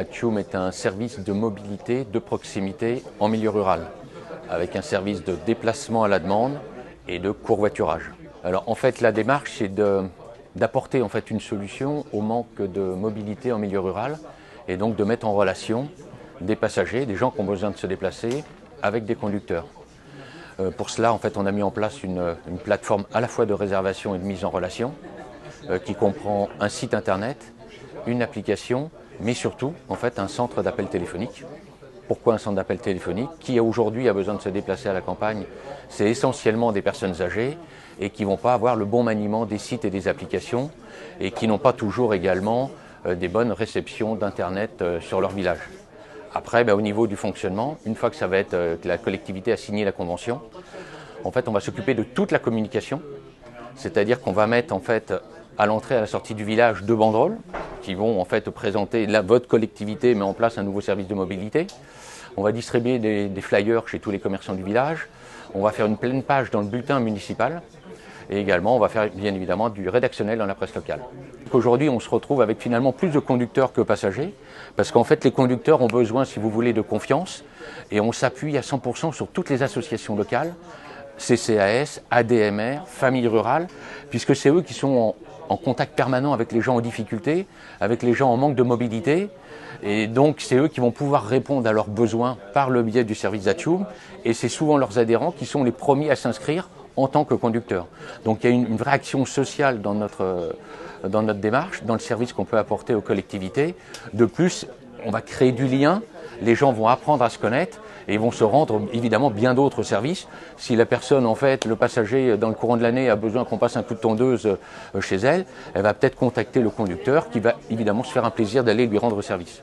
Atchoum est un service de mobilité de proximité en milieu rural, avec un service de déplacement à la demande et de covoiturage. Alors en fait la démarche c'est d'apporter en fait une solution au manque de mobilité en milieu rural et donc de mettre en relation des passagers, des gens qui ont besoin de se déplacer avec des conducteurs. Pour cela en fait on a mis en place une plateforme à la fois de réservation et de mise en relation qui comprend un site internet, une application, mais surtout en fait un centre d'appel téléphonique. Pourquoi un centre d'appel téléphonique? Qui aujourd'hui a besoin de se déplacer à la campagne? C'est essentiellement des personnes âgées et qui ne vont pas avoir le bon maniement des sites et des applications et qui n'ont pas toujours également des bonnes réceptions d'internet sur leur village. Après, au niveau du fonctionnement, une fois que ça va être que la collectivité a signé la convention, en fait on va s'occuper de toute la communication, c'est-à-dire qu'on va mettre en fait à l'entrée et à la sortie du village 2 banderoles qui vont en fait présenter votre collectivité met en place un nouveau service de mobilité. On va distribuer des flyers chez tous les commerçants du village. On va faire une pleine page dans le bulletin municipal et également on va faire bien évidemment du rédactionnel dans la presse locale. Aujourd'hui on se retrouve avec finalement plus de conducteurs que passagers parce qu'en fait les conducteurs ont besoin, si vous voulez, de confiance et on s'appuie à 100% sur toutes les associations locales, CCAS, ADMR, Famille Rurale, puisque c'est eux qui sont en contact permanent avec les gens en difficulté, avec les gens en manque de mobilité. Et donc c'est eux qui vont pouvoir répondre à leurs besoins par le biais du service Atchoum. Et c'est souvent leurs adhérents qui sont les premiers à s'inscrire en tant que conducteurs. Donc il y a une vraie action sociale dans notre démarche, dans le service qu'on peut apporter aux collectivités. De plus, on va créer du lien, les gens vont apprendre à se connaître et ils vont se rendre évidemment bien d'autres services. Si la personne, en fait, le passager, dans le courant de l'année, a besoin qu'on passe un coup de tondeuse chez elle, elle va peut-être contacter le conducteur qui va évidemment se faire un plaisir d'aller lui rendre service.